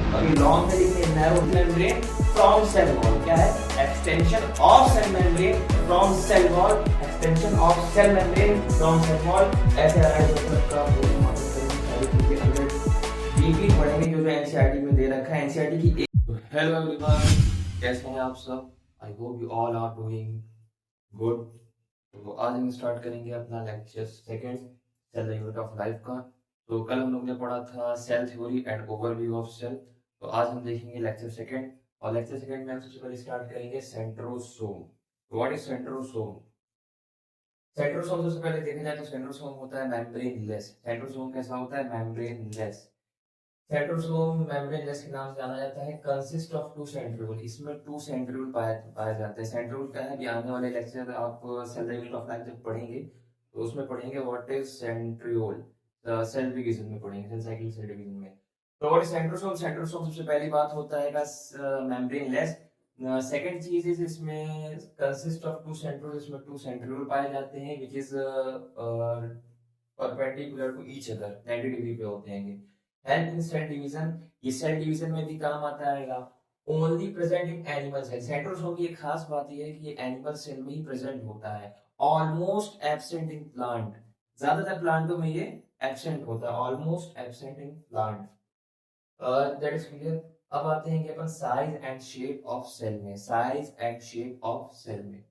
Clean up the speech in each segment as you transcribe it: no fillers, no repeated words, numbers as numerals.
अभी लॉन्ग है लेकिन narrow membrane from cell wall. क्या है? Extension of cell membrane from cell wall, extension of cell membrane from cell wall. ऐसे deeply पढ़ेंगे जो एनसीईआरटी में दे रखा है। एनसीईआरटी की हेलो एवरीवन, कैसे हैं आप सब? I hope you all are doing good. तो आज हम स्टार्ट करेंगे अपना lecture second, cell unit of life का। तो कल हम लोग ने पढ़ा था cell theory and overview of cell. तो आज हम देखेंगे लेक्चर सेकंड, और लेक्चर सेकंड में हम सबसे पहले स्टार्ट करेंगे centrosome. What is centrosome? Centrosome सबसे पहले देखा जाए तो सेंट्रोसोम होता है मेम्ब्रेन लेस। सेंट्रोसोम कैसा होता है? Membrane less. Centrosome membrane less के नाम से जाना जाता है। कंसिस्ट ऑफ टू सेंट्रियोल, इसमें टू सेंट्रियोल पाए जाते हैं। सेंट्रियोल क्या है? आने वाले लेक्चर आप सेल यूनिट ऑफ लाइफ जब पढ़ेंगे तो उसमें पढ़ेंगे what is centriole. Cell division में पढ़ेंगे, सेल साइकिल सेल डिवीजन में। तो व्हाट इज सेंट्रोसोम? सेंट्रोसोम सबसे पहली बात होता है मेम्ब्रेन लेस। सेकंड चीज इज इसमें कंसिस्ट ऑफ टू सेंट्रियोल, इसमें टू सेंट्रियोल पाए जाते हैं which is perpendicular to each other, 90 degree पे होते हैं। हेल्प इन सेल डिवीजन, ये सेल डिवीजन में भी काम आता है। Only present in animal cell. Centrosome की एक खास बात यह है कि ये एनिमल सेल में ही प्रेजेंट होता है। ऑलमोस्ट एब्सेंट इन प्लांट, ज्यादातर प्लांटों में ये एब्सेंट होता है। Almost absent in plant, that is clear. अब आते हैं कि अपन size and shape of cell में। Size and shape of cell में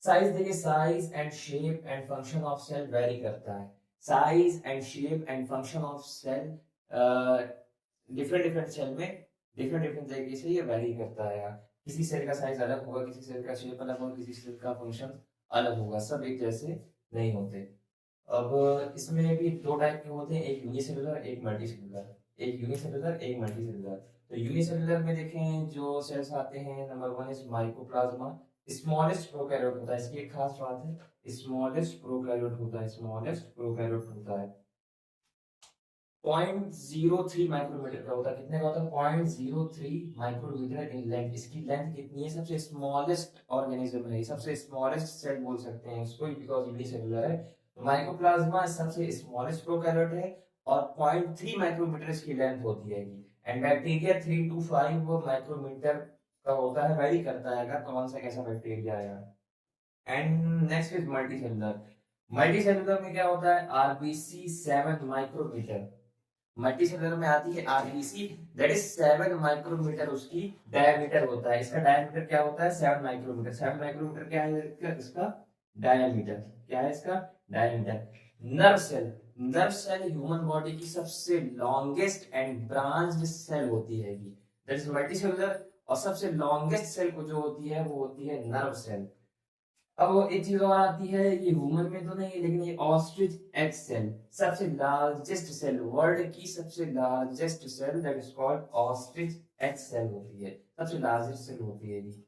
साइज देखिए, size and shape and function of cell vary करता है। Size and shape and function of cell different different cell में डिफरेंट डिफरेंट तरीके से ये very करता है। किसी सेल का साइज अलग होगा, किसी सेल का शेप अलग होगा, किसी सेल का फंक्शन अलग होगा, सब एक जैसे नहीं होते। अब इसमें भी दो टाइप के होते हैं, एक यूनिसेलुलर एक मल्टीसेलुलर। एक यूनिसेलुलर एक मल्टीसेलुलर। तो यूनिसेलुलर में देखें जो सेल्स आते हैं, number one is mycoplasma. Smallest prokaryote होता है, इसकी एक खास बात है, स्मॉलेस्ट प्रोकैरियोट होता है। स्मॉलेस्ट प्रोकैरियोट होता है 0.03 माइक्रोमीटर का होता है। कितने का होता है? 0.03 माइक्रोमीटर इन लेंथ। इसकी लेंथ कितनी है? सबसे स्मॉलेस्ट ऑर्गेनिज्म है, सबसे स्मॉलेस्ट सेल बोल सकते हैं उसको, बिकॉज यूनिसेलुलर है। माइकोप्लाज्मा सबसे स्मॉलेस्ट प्रोकैरियोट है और 0.3 माइक्रोमीटर इसकी लेंथ होती है। एंड बैक्टीरिया 3 to 5 माइक्रोमीटर का होता है, वेरी करता है अगर कौन सा कैसा बैक्टीरिया है। And next is multicellular. Multicellular में क्या होता है? RBC 7 micrometer. मल्टीसेलुलर में आती है आरबीसी, दैट इज 7 माइक्रोमीटर उसकी डायमीटर होता है। इसका डायमीटर क्या होता है? 7 माइक्रोमीटर। 7 माइक्रोमीटर क्या है इसका डायमीटर? क्या है इसका diameter? Nerve cell, nerve cell human body की सबसे लॉन्गेस्ट एंड ब्रांच्ड सेल होती है, दैट इज मल्टीसेलुलर। और सबसे लॉन्गेस्ट सेल को जो होती है वो होती है नर्व सेल। अब एक चीज और आती है, ये ह्यूमन में तो नहीं लेकिन ये ऑस्ट्रिच एग सेल, सबसे लार्जेस्ट सेल, वर्ल्ड की सबसे largest cell, that is called ostrich egg cell होती है, सबसे लार्जेस्ट सेल होती है जी।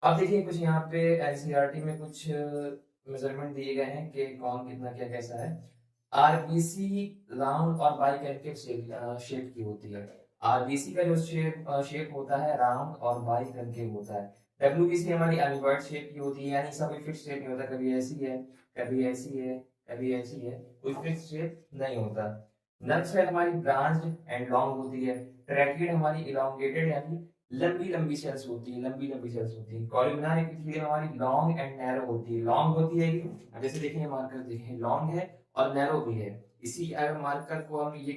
अब देखिए कुछ यहाँ पे एनसीईआरटी में कुछ मेजरमेंट दिए गए हैं कि कौन कितना क्या कैसा है। आरबीसी राउंड और बाइकनकेव शेप की होती है। आरबीसी का जो शेप होता है राउंड और बाइकनकेव होता है। डब्ल्यूबीसी हमारी एल्बर्ट शेप की होती है, यानी इसका कोई फिक्स शेप नहीं होता, कभी ऐसी है कभी ऐसी है कभी ऐसी है, कोई फिक्स शेप नहीं होता। नर्व सेल हमारी ब्रांच्ड एंड लॉन्ग होती है। ट्रैकिड हमारी इलोंगेटेड यानी लंबी लंबी सेल्स होती है, लंबी लंबी सेल्स होती है। कॉलमनार एपिथेलियम हमारी लॉन्ग एंड नैरो होती है। लॉन्ग होती है जैसे देखिए मार्कर देखें, लॉन्ग है और नैरो भी है। इसी अगर मार्कर को हम ये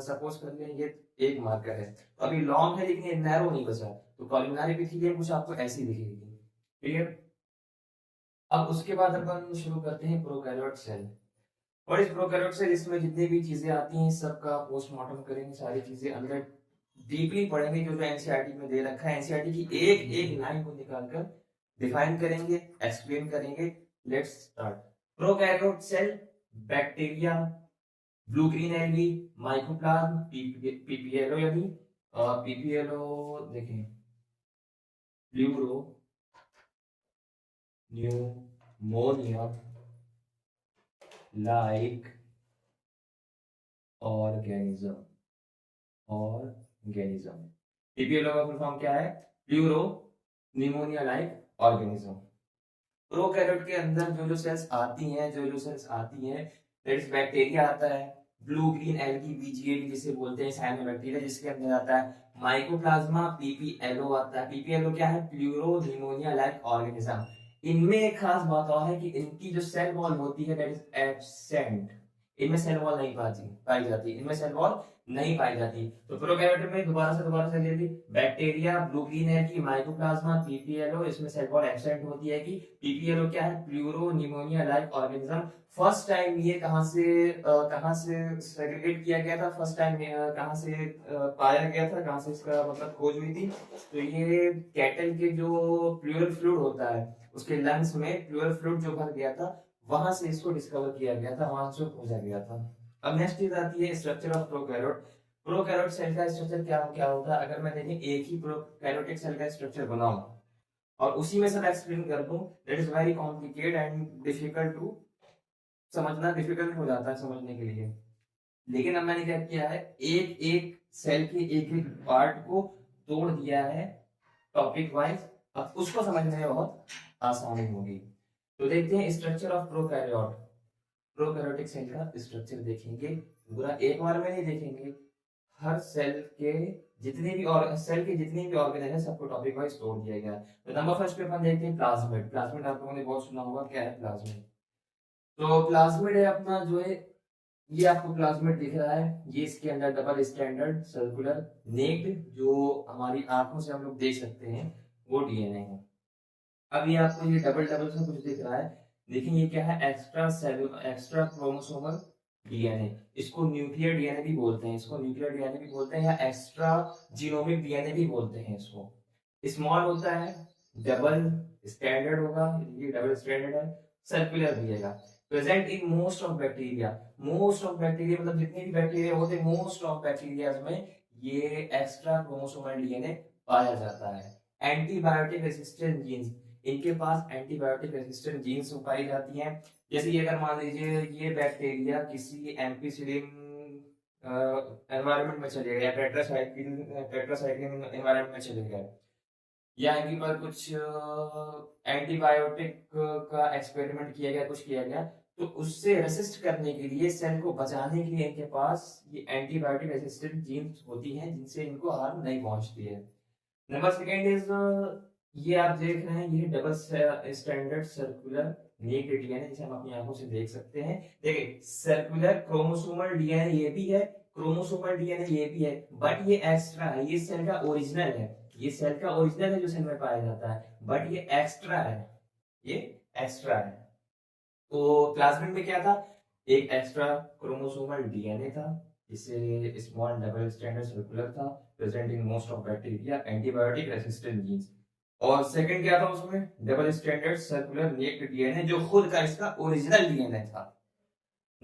सपोज कर लें ये एक मार्कर है, तो अभी लॉन्ग है लेकिन ये नैरो नहीं बचा, तो कॉलमनार एपिथेलियम कुछ आपको ऐसी दिखेगी। क्लियर? अब उसके बाद अपन शुरू करते हैं प्रोकैरियोट सेल। और इस प्रोकैरियोट सेल, इसमें जितनी भी चीजें आती हैं सबका पोस्टमार्टम करेंगे, सारी चीजें अंदर डीपली पढ़ेंगे जो जो एनसीईआरटी में दे रखा है। एनसीईआरटी की एक एक लाइन को निकालकर डिफाइन करेंगे, एक्सप्लेन करेंगे। Let's start. Prokaryote cell, bacteria, blue green algae, mycoplasm, PPLO यानी पीपीएलओ देखें, pleuro pneumonia like organism. PPLO का फुल फॉर्म क्या है? Pleuro pneumonia like organism. Prokaryote के अंदर जो जो सेल्स आती हैं दैट इज बैक्टीरिया आता है, ब्लू ग्रीन एल्गी बीजीएडी जिसे बोलते हैं साइनोबैक्टीरिया, जिसके अंदर आता है माइकोप्लाज्मा पीपीएलओ आता है। पीपीएलओ क्या है? Pleuro pneumonia like organism. इनमें एक खास बात और है कि इनकी जो सेल वॉल होती है दैट इज एब्सेंट, इनमें सेल वॉल नहीं पाई जाती, इनमें सेल वॉल नहीं पाई जाती। तो प्रोकैरियोट में दोबारा से ले ली, बैक्टीरिया, ब्लू ग्रीन है कि माइकोप्लाज्मा पीपीएलओ, इसमें सेल वॉल एब्सेंट होती है कि पीपीएलओ क्या है? Pleuro pneumonia like organism. First time ये कहां से सेग्रीगेट किया गया था? फर्स्ट टाइम कहां से पाया गया था? कहां से इसका मतलब खोज हुई थी? तो ये कैटल के जो प्लूरल फ्लूइड होता है उसके लंग्स में प्लूरल फ्लूइड जो भर गया था, वहां से इसको डिस्कवर किया गया था, वहां से खोजा गया था। अब नेक्स्ट चीज आती है structure of prokaryote. Prokaryote cell का स्ट्रक्चर क्या होता है? अगर मैं देखें एक ही प्रोकैरियोटिक सेल का स्ट्रक्चर बनाऊं और उसी में सब एक्सप्लेन कर दूं, that is very complicated and difficult to समझना, डिफिकल्ट हो जाता है समझने के लिए। लेकिन अब मैंने क्या किया है, एक एक सेल के एक एक पार्ट को तोड़ दिया है टॉपिक वाइज, अब उसको समझने में बहुत आसानी होगी। तो देखते हैं structure of prokaryote. Prokaryotic cell का स्ट्रक्चर देखेंगे पूरा, एक बार में नहीं देखेंगे, हर सेल के जितने भी और सेल के जितने भी ऑर्गेनेल है सबको टॉपिक वाइज तोड़ दिया गया। तो नंबर फर्स्ट पे अपन देखते हैं प्लाज्मिड। प्लाज्मिड आप लोगों ने बहुत सुना होगा, क्या है प्लाज्मिड? तो प्लाज्मिड है अपना जो है, ये आपको प्लाज्मिड दिख रहा है, ये इसके अंदर डबल स्टैंडर्ड सर्कुलर नेक्ड जो हमारी आंखों से हम लोग देख सकते हैं वो डीएनए है। अब ये आपको ये डबल डबल सा कुछ दिख रहा है, देखिए ये क्या है? एक्स्ट्रा क्रोमोसोमल डीएनए, इसको न्यूक्लियर डीएनए भी बोलते हैं, इसको न्यूक्लियर डीएनए भी बोलते हैं या एक्स्ट्रा जीनोमिक डीएनए भी बोलते हैं इसको। स्मॉल होता है, डबल स्टैंडर्ड होगा, ये डबल स्टैंडर्ड है, सर्कुलर दिएगा। Present in most of bacteria, most of bacteria मतलब जितने भी बैक्टीरिया होते हैं, मोस्ट ऑफ बैक्टीरिया में ये एक्स्ट्रा क्रोमोसोमल डीएनए पाया जाता है। एंटीबायोटिक रेजिस्टेंट जीन्स, इनके पास एंटीबायोटिक रेजिस्टेंट जीन्स पाई जाती हैं। जैसे ये अगर मान लीजिए ये बैक्टीरिया किसी एम्पिसिलिन एनवायरनमेंट में चले गए, टेट्रासाइक्लिन एनवायरनमेंट में चले गए, या इनके पर कुछ एंटीबायोटिक का एक्सपेरिमेंट किया गया, कुछ किया गया, तो उससे रेसिस्ट करने के लिए, सेल को बचाने के लिए इनके पास ये एंटीबायोटिक रेजिस्टेंट जीन्स होती हैं जिनसे इनको हार्म नहीं पहुंचती है। नंबर सेकेंड इज ये आप देख रहे हैं, ये double standard circular naked DNA जिसे हम अपनी आंखों से देख सकते हैं। देखिए सर्कुलर क्रोमोसोमल डीएनए ये भी है, क्रोमोसोमल डीएनए ये भी है, बट ये एक्स्ट्रा है, ये सेल का ओरिजिनल है, ये सेल का ओरिजिनल है जो सेल में पाया जाता है, बट ये एक्स्ट्रा है, ये एक्स्ट्रा है। तो प्लाज्मिड में क्या था? एक एक्स्ट्रा क्रोमोसोमल डीएनए था, जिसे स्मॉल डबल स्टैंडर्ड सर्कुलर था, present in most of bacteria, antibiotic resistant genes. और सेकंड क्या था उसमें? Double standard circular naked DNA जो खुद का इसका ओरिजिनल डीएनए था।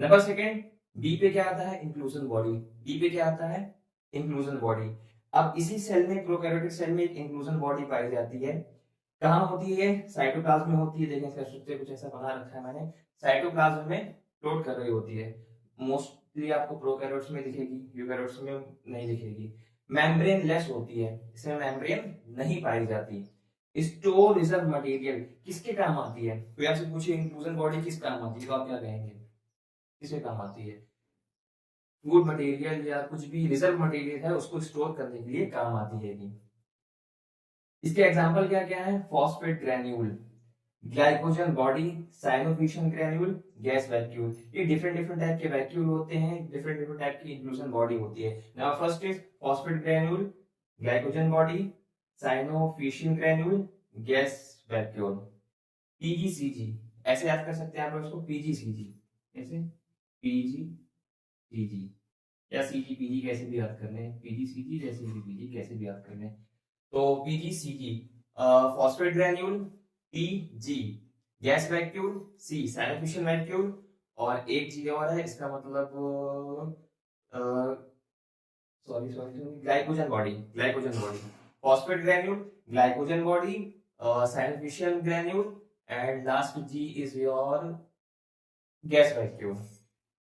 नंबर सेकंड बी पे क्या आता है? Inclusion body. बी पे क्या आता है? Inclusion body. अब इसी सेल में, प्रोकैरियोटिक सेल में एक इंक्लूजन बॉडी पाई जाती है। कहाँ होती है? साइटोप्लाज्म में होती है। देखें इसका स्ट्रक्चर कुछ ऐसा बना रखा है मैंने, साइटोप्लाज्म में फ्लोट कर रही होती है। मोस्टली आपको प्रोकैरियोट्स में दिखेगी, यूकैरियोट्स में नहीं दिखेगी। मेम्ब्रेन लेस होती है, इसमें मेम्ब्रेन नहीं पाई जाती। स्टोर रिजर्व मटेरियल किसके काम आती है? कोई आपसे पूछे इंक्लूजन बॉडी किस काम आती है, तो आप क्या कहेंगे? किसके काम आती है? फूड मटेरियल या कुछ भी रिजर्व मटेरियल है उसको स्टोर करने के लिए काम आती है। इसके एग्जांपल क्या क्या है? Phosphate granule, glycogen body, cyanophycean granule, gas vacuole. ये डिफरेंट डिफरेंट टाइप के वैक्यूल होते हैं, डिफरेंट डिफरेंट टाइप की इंक्लूजन बॉडी होती है। Now first is phosphate granule, glycogen body, cyanophycean granule, gas vacuole. PGCG ऐसे याद कर सकते हैं आप लोग इसको, पीजीसीजी ऐसे, पीजीसीजी या सीजीपीजी कैसे भी याद कर लें, पीजीसीजी जैसे भी पीजी कैसे भी याद कर लें। तो PGCG phosphate granule, PG gas vacuole, C cyanophycean vacuole, और एक चीज और है इसका मतलब sorry glycogen body, glycogen body, phosphate granule, glycogen body, cyanophycean granule, and last G is your gas vacuole.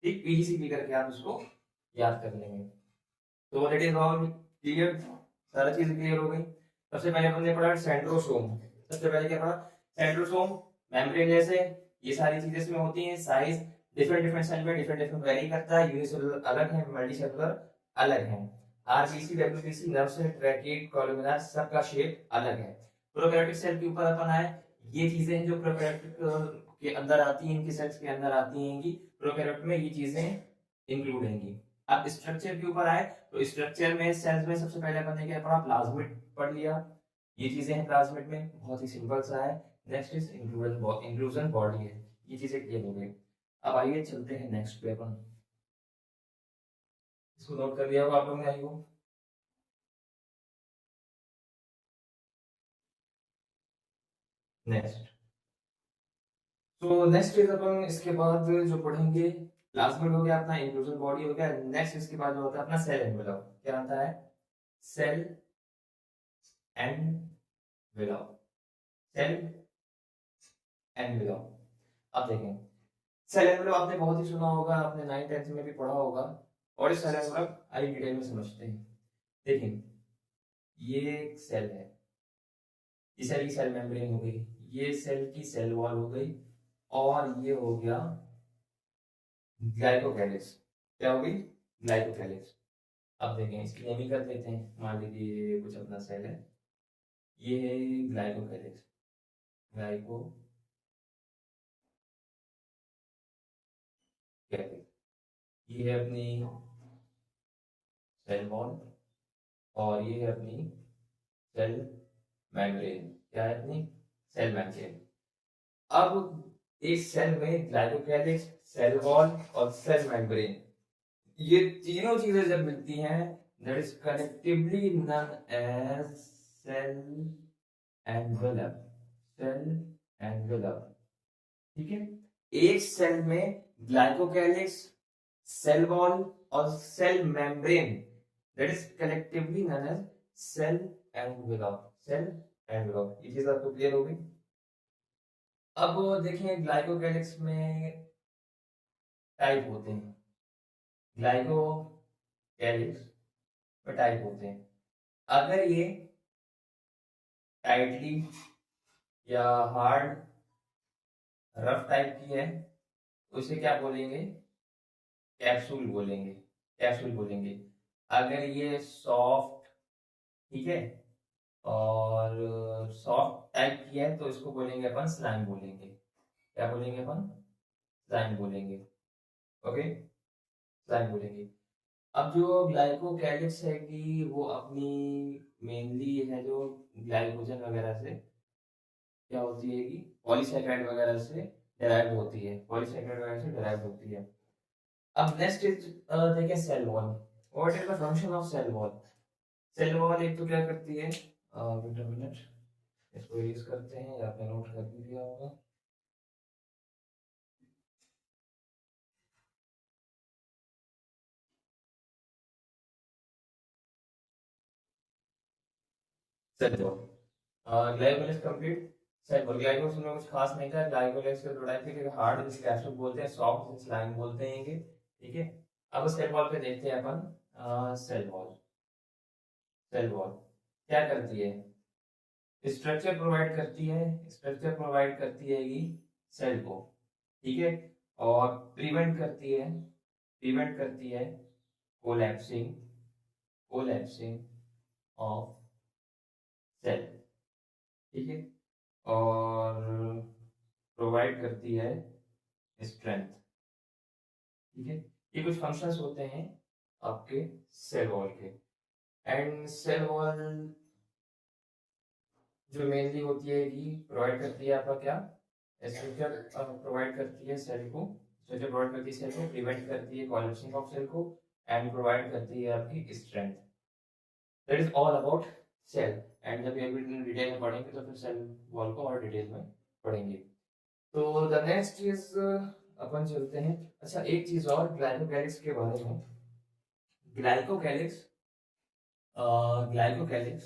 ठीक, पीजीसीजी करके आप इसको याद कर लेंगे। तो लेट इज ऑल क्लियर, सारी चीज क्लियर हो गई। सबसे पहले हमने पढ़ा सेंट्रोसोम। सबसे पहले क्या पढ़ा? सेंट्रोसोम मेम्ब्रेन जैसे, ये सारी चीजें इसमें होती हैं। साइज डिफरेंट डिफरेंट सेल में डिफरेंट डिफरेंट वेरी करता है, यूनिसेलुलर अलग है, मल्टीसेलुलर अलग है। RBC, WBC, nerve cell, tracheid, columnar सबका शेप अलग है। प्रोकैरियोटिक सेल के ऊपर अपन आए, ये चीजें हैं जो प्रोकैरियोटिक के अंदर आती हैं, इनके सेल्स के अंदर आती हैं, प्रोकैरियोट में ये चीजें इंक्लूड होंगी। अब स्ट्रक्चर के ऊपर आए तो स्ट्रक्चर में सेल्स में सबसे पहले अपन ने क्या पढ़ा, प्लाज्मिड पढ़ लिया, ये चीजें हैं प्लाज्मिड में, बहुत ही सिंपल सा है। नेक्स्ट इज इंक्लूजन बॉडी है, ये चीजें क्लियर हो गई। अब आइए चलते हैं नेक्स्ट पे अपन, इसको नोट कर लिया होगा आप लोगों ने, आई होप। नेक्स्ट, तो नेक्स्ट इज अपन इसके बाद जो पढ़ेंगे, प्लाज्मिड हो गया अपना, इंक्लूजन बॉडी हो गया। नेक्स्ट इसके बाद जो होता है अपना सेल एनवेलप, क्या आता है, सेल एनवेलप, सेल एनवेलप। अब देखें, सेल एनवेलप आपने बहुत ही सुना होगा, आपने 9th 10th में भी पढ़ा होगा, और इस सेल एनवेलप आइए डिटेल में समझते हैं। देखिए, ये एक सेल है, ये सेल की सेल मेम्ब्रेन हो गई, ये सेल की सेल वॉल हो गई, और ये हो गया ग्लाइकोकैलिक्स। क्या हो गई, ग्लाइकोकैलिक्स। अब देखें, इसकी नेमिंग कर देते हैं, मान लीजिए कुछ अपना सेल है, ये है ग्लाइकोकैलिक्स, ग्लाइकोकैलिक्स, ये है अपनी सेल वॉल, और ये है अपनी सेल मेम्ब्रेन। क्या है अपनी सेल मेम्ब्रेन। अब इस सेल में ग्लाइकोकैलिक्स, सेल वॉल और सेल मेम्ब्रेन, ये तीनों चीजें जब मिलती हैं, that is collectively known as cell envelope, cell envelope. ठीक है, एक सेल में ग्लाइकोकैलिक्स, सेल वॉल और cell membrane, that is collectively known as cell envelope, cell envelope. ये चीज आपको क्लियर हो गई। अब देखिए, ग्लाइकोकैलिक्स में टाइप होते हैं, ग्लाइकोकैलिक्स में टाइप होते हैं। अगर ये टाइटली या हार्ड रफ टाइप की है तो उसे क्या बोलेंगे, कैप्सूल बोलेंगे, कैप्सूल बोलेंगे। अगर ये सॉफ्ट, ठीक है, और सॉफ्ट टाइप की है तो इसको बोलेंगे अपन स्लाइम बोलेंगे। क्या बोलेंगे अपन, स्लाइम बोलेंगे। ओके, स्लाइम बोलेंगे। अब जो ग्लाइकोकैलिक्स है कि वो अपनी मेनली है जो ग्लाइकोजन वगैरह से क्या होती है कि पॉलीसैकेराइड वगैरह से डेराइव होती है, पॉलीसैकेराइड वगैरह से डेराइव होती है। अब नेक्स्ट इज देखिए cell wall. What is the function of cell wall. Cell wall एक तो क्या करती है, वेट अ मिनट, इसको यूज करते हैं, या आपने नोट कर भी दिया होगा। Cell wall, glycolysis complete. Cell wall, glycolysis में कुछ खास नहीं था, ग्लाइकोलाइसिस के दो टाइप के, हार्ड जिसे कैप्सूल बोलते हैं, सॉफ्ट जिसे स्लाइम बोलते हैं ये। ठीक है, अब सेल वॉल पे देखते हैं अपन। सेल वॉल, सेल वॉल क्या करती है, स्ट्रक्चर प्रोवाइड करती है, स्ट्रक्चर प्रोवाइड करती है ये सेल को, ठीक है, और प्रिवेंट करती है, प्रिवेंट करती है कोलैप्सिंग, कोलैप्सिंग ऑफ सेल, ठीक है, और प्रोवाइड करती है स्ट्रेंथ। ठीक है, ये कुछ फंक्शंस होते हैं आपके सेल वॉल के। एंड सेल वॉल जो मेनली होती है कि प्रोवाइड करती है आपका क्या, स्ट्रक्चर प्रोवाइड करती है सेल को, स्ट्रक्चर प्रोवाइड करती है सेल को, प्रिवेंट करती है कोलैप्सिंग ऑफ सेल को, एंड प्रोवाइड करती है आपकी strength. That is all about cell. And जब ये डिटेल में पढ़ेंगे तो फिर सेल वॉल को और डिटेल में पढ़ेंगे। तो द नेक्स्ट इज, अपन चलते हैं, अच्छा एक चीज और ग्लाइकोकैलिक्स के बारे में। ग्लाइकोकैलिक्स, ग्लाइकोकैलिक्स,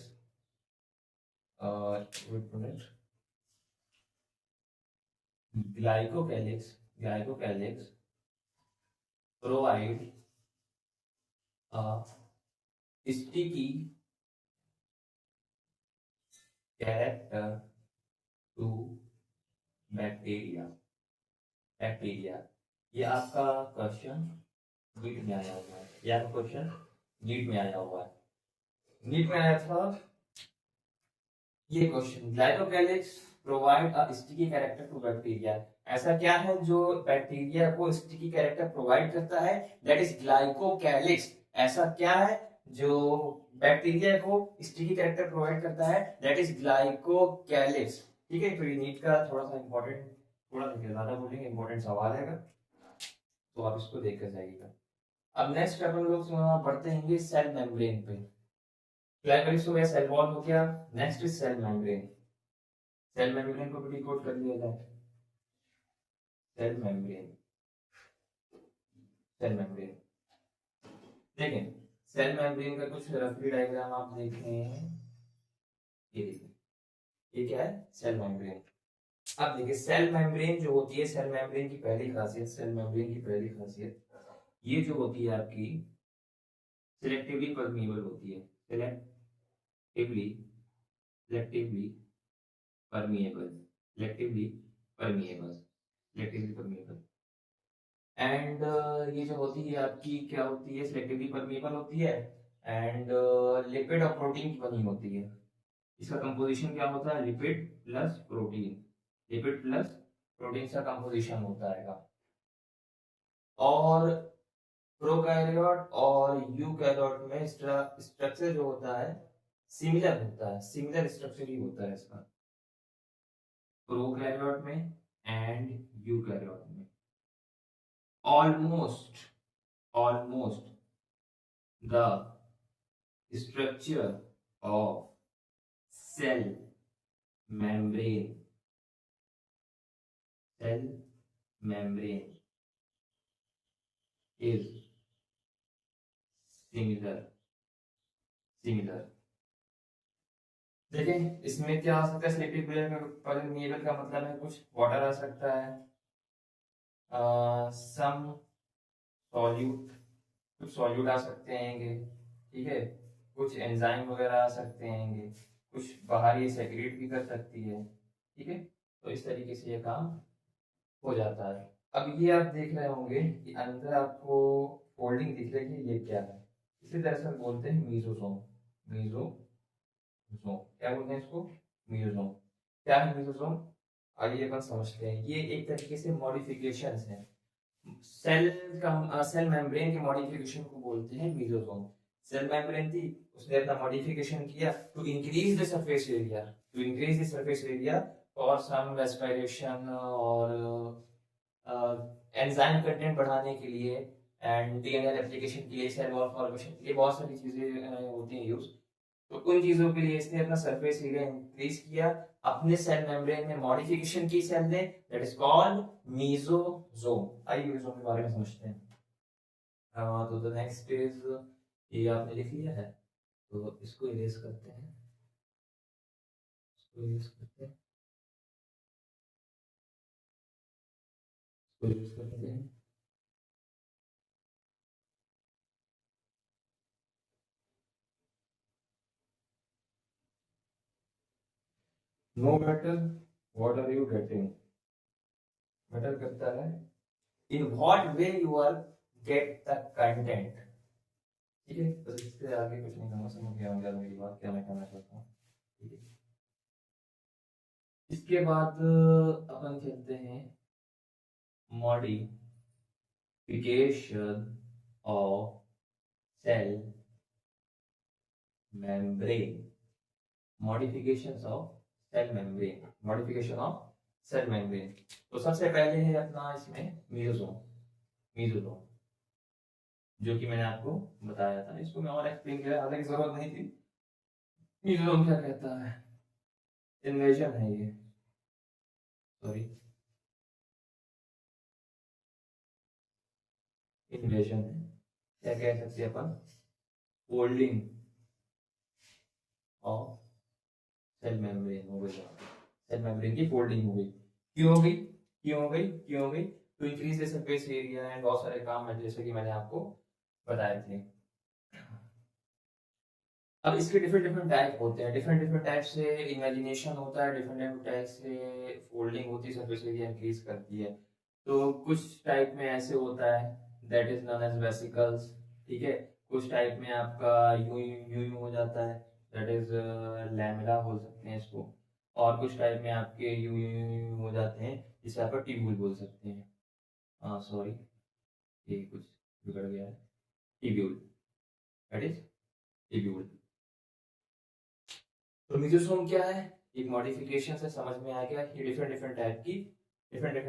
एक minute, glycocalyx, glycocalyx provide a sticky character to bacteria, bacteria, ये आपका क्वेश्चन नीट में आया हुआ है, ये आपका क्वेश्चन नीट में आया हुआ है। नीट में आया था ये question, glycocalyx provide a sticky character to bacteria. ऐसा क्या है जो बैक्टीरिया को स्टिकी कैरेक्टर प्रोवाइड करता है, दैट इज ग्लाइकोकैलिक्स। ऐसा क्या है जो बैक्टीरिया को स्टिकी कैरेक्टर प्रोवाइड करता है, दैट इज ग्लाइकोकैलिक्स। ठीक है, तो ये नीट का थोड़ा सा इंपॉर्टेंट, थोड़ा ज्यादा बोलेंगे इंपॉर्टेंट सवाल है, तो आप इसको देख कर जाइएगा। अब नेक्स्ट अपन लोग बढ़ते हैं सेल मेम्ब्रेन पे। ग्लाइकोलिसिस हो गया, सेल वॉल हो गया, next is cell membrane. Cell membrane को भी डिकोड कर लिया जाए। सेल मेम्ब्रेन, सेल मेम्ब्रेन देखें, सेल मेम्ब्रेन का कुछ रफली डायग्राम आप देखें, ये देखिए, ये क्या है, सेल मेम्ब्रेन। अब देखिए सेल मेम्ब्रेन जो होती है, सेल मेम्ब्रेन की पहली खासियत, सेल मेम्ब्रेन की पहली खासियत ये जो होती है आपकी सिलेक्टिवली परमीएबल होती है। Selectively, selectively permeable, selectively permeable, selectively permeable. And ये जो होती है आपकी क्या होती है, सिलेक्टिवली परमीएबल होती है, एंड लिपिड और प्रोटीन की बनी होती है। इसका कंपोजिशन क्या होता है, lipid plus protein, lipid plus protein का कंपोजिशन होता है। और प्रोकैरियोट और यूकैरियोट में स्ट्रक्चर जो होता है सिमिलर होता है, सिमिलर स्ट्रक्चर ही होता है इसका, प्रोकैरियोट में एंड यूकैरियोट में। Almost, almost the structure of cell membrane, cell membrane is similar, similar। देखें इसमें क्या आ सकता है, सिलेक्टिव परमीएबल का मतलब है कुछ वाटर आ सकता है, सम सॉल्यूट, कुछ सॉल्यूट आ सकते हैं, ठीक है, कुछ एंजाइम वगैरह आ सकते हैं, कुछ बाहर ये सेक्रेट भी कर सकती है, ठीक है। तो इस तरीके से ये काम हो जाता है। अब ये आप देख रहे होंगे कि अंदर आपको फोल्डिंग दिख रही है, ये क्या है, इसी तरह से बोलते हैं मीजोसोम, मीजोसोम, क्या बोलते हैं इसको, मीजोसोम। क्या है मीजोसोम, आइए अपन समझते हैं। ये एक तरीके से मॉडिफिकेशंस हैं सेल का, सेल मेम्ब्रेन के मॉडिफिकेशन को बोलते हैं मीजोसोम। सेल मेम्ब्रेन थी, उसने अपना मॉडिफिकेशन किया to increase the surface area, to increase the surface area for some respiration और एंजाइम कंटेंट बढ़ाने के लिए एंड डीएनए रेप्लिकेशन के लिए, सेल वॉल फॉर्मेशन के लिए बहुत सारी चीजें होती हैं यूज। तो उन चीजों के लिए इसने अपना सरफेस एरिया इंक्रीज किया, अपने सेल मेम्ब्रेन में मॉडिफिकेशन की सेल ने, दैट इज कॉल्ड मीजोसोम। आइए मीजोसोम के बारे में समझते हैं। तो द नेक्स्ट इज, ये आपने लिख लिया है, तो इसको इरेज करते हैं, इसको इरेज करते हैं, इसको इरेज करते हैं। No matter what are you getting, matter करता है in what way you are get the content। ठीक है, तो इससे आगे कुछ नहीं कहूँगा, समझ गया होंगे मेरी बात, क्या मैं कहना चाहता हूँ, ठीक है। इसके बाद अपन चलते हैं modification of cell membrane, modification of cell membrane, modification of cell membrane. तो सबसे पहले है अपना इसमें मीजोसोम, मीजोसोम जो कि मैंने आपको बताया था, इसको मैं और एक्सप्लेन किया, हालांकि जरूरत नहीं थी। मीजोसोम क्या कहता है, इन्वेजन है ये, सॉरी, इन्वेजन है, क्या कह सकते हैं अपन, फोल्डिंग ऑफ सेल मेम्ब्रेन हो गई, सेल मेम्ब्रेन की फोल्डिंग हो गई। क्यों हो गई, क्यों हो गई, क्यों हो गई, to increase the surface area and बहुत सारे काम है जैसे कि मैंने आपको बताए थे। अब इसके डिफरेंट डिफरेंट टाइप होते हैं, डिफरेंट डिफरेंट टाइप से इमेजिनेशन होता है, डिफरेंट डिफरेंट टाइप से फोल्डिंग होती है, सरफेस एरिया इंक्रीज करती है। तो कुछ टाइप में ऐसे होता है, that is known as vesicles, ठीक है। कुछ टाइप में आपका यूं यूं यूं हो जाता है, दैट इज लैमेला बोल सकते हैं इसको। और कुछ टाइप में आपके यूं यूं यूं यूं हो जाते हैं, जिसे आप ट्यूब्यूल बोल सकते हैं। हाँ सॉरी, ये कुछ बिगड़ गया है, ट्यूब्यूल, दैट इज ट्यूब्यूल। तो मीजोसोम क्या है, एक मॉडिफिकेशन से समझ में आ गया कि डिफरेंट डिफरेंट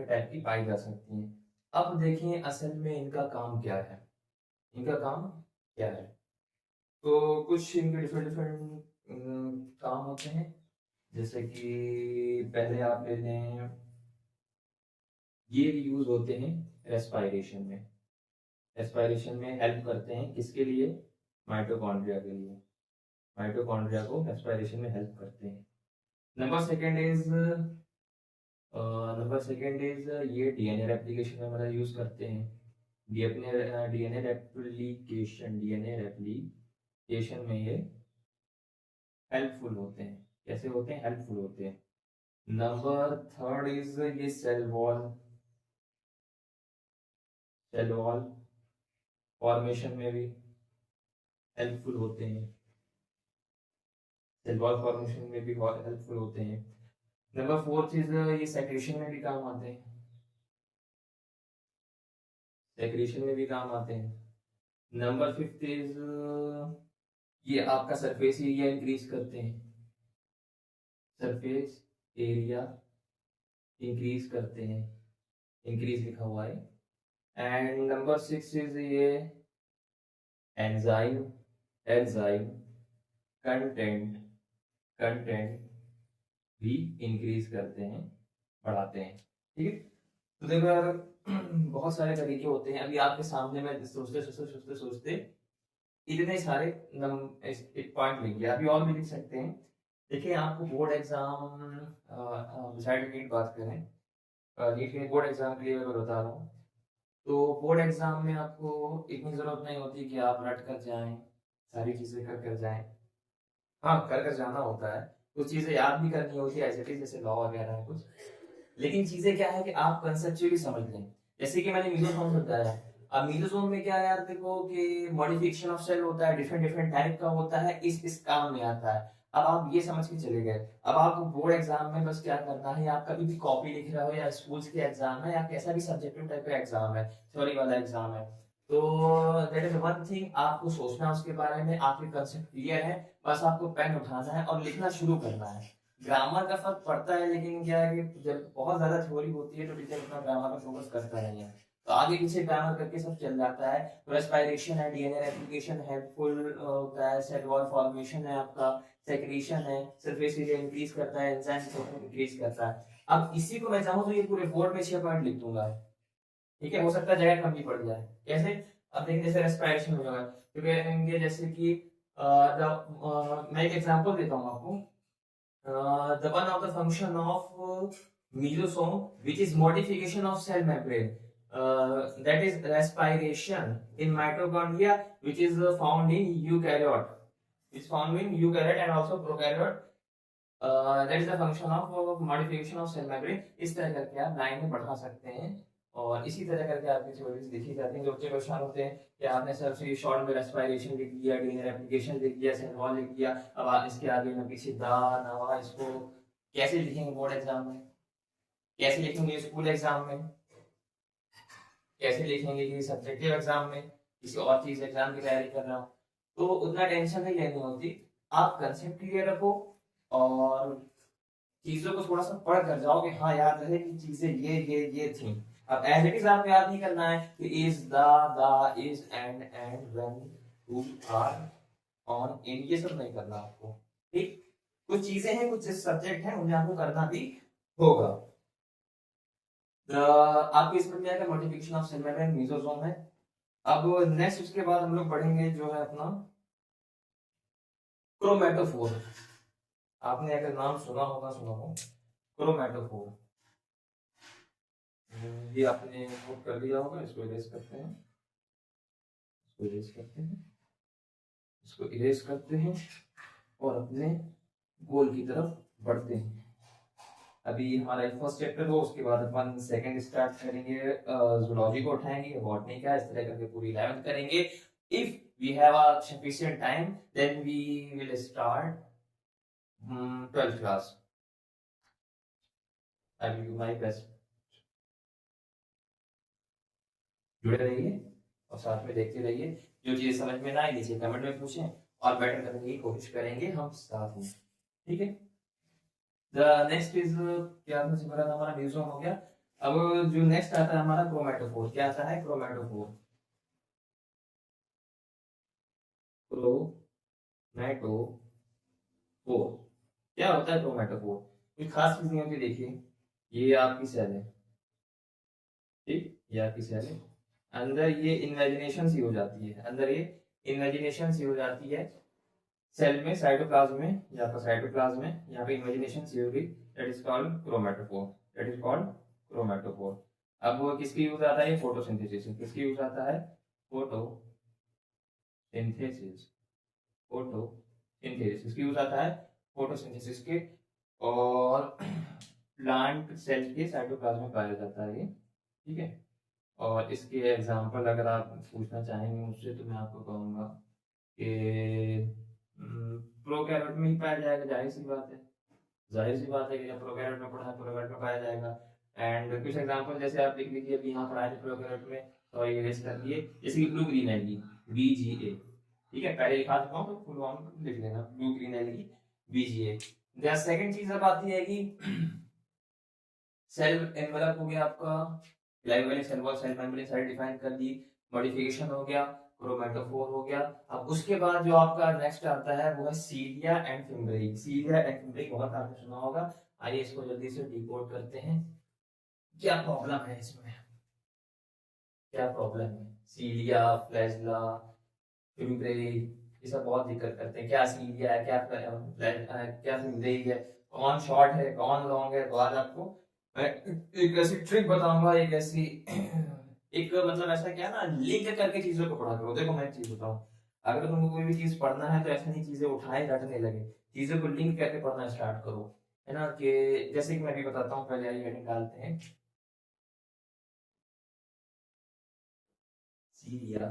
टाइप की पाई जा सकती हैं। अब देखें असल में इनका काम क्या है, इनका काम क्या है। तो कुछ इनके डिफरेंट डिफरेंट काम होते हैं, जैसे कि पहले आप ले लें, ये यूज होते हैं रेस्पायरेशन में। रेस्पायरेशन में हेल्प करते हैं किसके लिए, माइटोकॉन्ड्रिया के लिए। माइटोकॉन्ड्रिया को रेस्पायरेशन में हेल्प करते हैं। नंबर सेकेंड इज ये डीएनए रेप्लिकेशन में मतलब यूज करते हैं। डीएनए रेप्लिकेशन में ये हेल्पफुल होते हैं। कैसे होते हैं, हेल्पफुल होते हैं। नंबर थर्ड इज ये सेल वॉल फॉर्मेशन में भी हेल्पफुल होते हैं। सेल वॉल फॉर्मेशन में भी बहुत हेल्पफुल होते हैं। नंबर फोर्थ इज ये सेक्रेशन में भी काम आते हैं, सेक्रेशन में भी काम आते हैं। नंबर फिफ्थ इज ये आपका सरफेस एरिया इंक्रीज करते हैं, सरफेस एरिया इंक्रीज करते हैं, इंक्रीज लिखा हुआ है। एंड नंबर सिक्स इज ये एंजाइम एंजाइम कंटेंट कंटेंट भी इंक्रीज करते हैं, बढ़ाते हैं, ठीक है। तो देखो यार बहुत सारे तरीके होते हैं। अभी आपके सामने मैं सोचते इतने सारे एक पॉइंट लिख गया, अभी और भी लिख सकते हैं। देखिए आपको बोर्ड एग्जाम डिसाइड नीट बात करें, नीट के बोर्ड एग्जाम के लिए मैं बता रहा हूँ। तो बोर्ड एग्जाम में आपको इतनी जरूरत नहीं होती कि आप रट कर जाएं, सारी चीजें कर कर जाएं। हाँ कर कर जाना होता है, कुछ चीजें याद भी करनी होती है एज इट इज, जैसे लॉ वगैरह है कुछ। लेकिन चीजें क्या है कि आप कंसेप्चुअली समझ लें। जैसे कि मैंने मीजोसोम बताया, अब मीजोसोम में क्या है यार, देखो कि मॉडिफिकेशन ऑफ सेल होता है, डिफरेंट डिफरेंट टाइप का होता है, इस काम में आता है। अब आप ये समझ के चले गए, अब आपको बोर्ड एग्जाम में बस क्या करना है, आप कभी भी कॉपी लिख रहे हो या स्कूल्स के एग्जाम है या कैसा भी सब्जेक्टिव टाइप का एग्जाम है, थ्योरी वाला एग्जाम है, तो दैट इज वन थिंग, आपको सोचना उसके बारे में, आपके कंसेप्ट क्लियर है, बस आपको पेन उठाना है और लिखना शुरू करना है। ग्रामर का फर्क पड़ता है, लेकिन क्या है कि जब बहुत ज्यादा थ्योरी होती है तो टीचर इतना ग्रामर पर फोकस करता नहीं है, तो आगे पीछे ग्रामर करके सब चल जाता है। रेस्पायरेशन है, डीएनए रेप्लिकेशन हेल्पफुल होता है, सेल वॉल फॉर्मेशन है आपका, सेक्रेशन है, सरफेस एरिया इंक्रीज करता है, एंजाइम इंक्रीज करता है। अब इसी को मैं चाहूँ तो ये पूरे बोर्ड में 6 पॉइंट लिख दूंगा, ठीक है। हो सकता है जगह कम भी पड़ जाए, कैसे, अब देखिए जैसे रेस्पायरेशन हो जाएगा, तो कहेंगे जैसे कि मैं एक एग्जांपल देता हूँ आपको। The one of the function of mesosome, which is modification of cell membrane, that is respiration in mitochondria, which is found in eukaryote, is found in eukaryote and also prokaryote. That is the function of modification of cell membrane। इस तरह करके आप line में बढ़ा सकते हैं, और इसी तरह करके आपकी थ्योरीज लिखी जाती हैं। जो बच्चे परेशान होते हैं कि आपने सर से शॉर्ट में रेस्पिरेशन लिख दिया, डीएनए रेप्लिकेशन लिख दिया, सेल वॉल लिख दिया, अब आप इसके आगे न पीछे दा ना वा, इसको कैसे लिखेंगे बोर्ड एग्जाम में, कैसे लिखेंगे स्कूल एग्जाम में, कैसे लिखेंगे कि सब्जेक्टिव एग्जाम में, किसी और चीज एग्जाम की तैयारी कर रहा हूँ, तो उतना टेंशन नहीं लेनी होती। आप कंसेप्ट क्लियर रखो और चीजों को थोड़ा सा पढ़ कर जाओ कि हाँ याद रहे कि चीजें ये थी। अब एज इट इज आपको याद नहीं करना है कि is the is and when who are on in, ये सब नहीं करना आपको, ठीक। कुछ चीजें हैं, कुछ सब्जेक्ट हैं, उन्हें आपको करना भी होगा। आपको इसमें क्या है, multiplication of cell membrane mesosome है। अब नेक्स्ट उसके बाद हम लोग पढ़ेंगे जो है अपना क्रोमेटोफोर। आपने अगर नाम सुना हो क्रोमेटोफोर, ये आपने नोट कर लिया होगा। इसको इरेज करते हैं, इसको इरेज करते हैं, इसको इरेज करते हैं और अपने गोल की तरफ बढ़ते हैं। अभी हमारा फर्स्ट चैप्टर हो, उसके बाद अपन सेकंड स्टार्ट करेंगे, जूलॉजी को उठाएंगे, बॉटनी का, इस तरह करके पूरी 11th करेंगे। If we have a sufficient time then we will start 12th class. I will do my best. जुड़े रहिए और साथ में देखते रहिए। जो चीजें समझ में ना आए नीचे कमेंट में पूछें और बेटर करने की कोशिश करेंगे हम साथ में, ठीक है। द नेक्स्ट इज, क्या था सिमरन, हमारा म्यूजियम हो गया। अब जो नेक्स्ट आता है हमारा क्रोमेटोफोर। क्या आता है क्रोमेटोफोर? क्रोमेटोफोर क्या होता है क्रोमेटोफोर? कोई खास चीज नहीं होती। देखिए ये आपकी सेल है, ठीक, ये आपकी सेल है। अंदर ये इमेजिनेशन सी हो जाती है, अंदर ये इमेजिनेशन सी हो जाती है सेल में, साइटोप्लाज्म में, यहाँ पर साइटोप्लाज्म में, यहाँ पे इमेजिनेशन सी होगी। That is called chromatophore, that is called chromatophore. अब वो किसकी यूज आता है? फोटोसिंथेसिस। किसकी यूज आता है? फोटोसिंथेसिस। फोटोसिंथेसिस किसकी यूज आता है? फोटोसिंथेसिस के। और प्लांट सेल के साइटोप्लाज्म में पाया जाता है ये, ठीक है। और इसके एग्जाम्पल अगर आप पूछना चाहेंगे मुझसे तो मैं आपको कहूँगा कि प्रोकैरियोट में ही पाया जाएगा, जाहिर सी बात है। जाहिर सी बात है कि जब प्रोकैरियोट में पढ़ा है प्रोकैरियोट में पाया जाएगा। एंड कुछ एग्जांपल जैसे आप लिख लीजिए, अभी यहाँ पढ़ा है प्रोकैरियोट में, तो ये लिस्ट कर दिए, जैसे कि ब्लू ग्रीन एल्गी, BGA, ठीक है, पहले लिखा चुका हूँ तो फुल फॉर्म लिख लेना, blue green algae, BGA। Second चीज अब आती है कि सेल एनवेलप हो गया आपका, लाइव वाली सेल वॉल, सेल मेम्ब्रेन सारी डिफाइन कर दी, मॉडिफिकेशन हो गया, क्रोमेटोफोर हो गया। अब उसके बाद जो आपका नेक्स्ट आता है वो है सीलिया एंड फिम्ब्रेई। सीलिया एंड फिम्ब्रेई बहुत आपने सुना होगा। आइए इसको जल्दी से डिकोड करते हैं। क्या प्रॉब्लम है इसमें? क्या प्रॉब्लम है? सीलिया, फ्लैजला, फिम्ब्रेई, ये सब बहुत दिक्कत करते हैं। क्या सीलिया है, क्या फिम्ब्रेई है, कौन शॉर्ट है कौन लॉन्ग है। तो आज आपको मैं एक ऐसी ट्रिक बताऊंगा, एक ऐसी एक मतलब ऐसा क्या ना, लिंक करके चीजों को पढ़ा करो। देखो मैं एक चीज बताऊं, अगर तुमको कोई भी चीज पढ़ना है तो ऐसे नहीं चीजें उठाए रटने लगे, चीजों को लिंक करके पढ़ना स्टार्ट करो, है ना। कि जैसे कि मैं भी बताता हूँ, पहले आई हेडिंग डालते हैं, cilia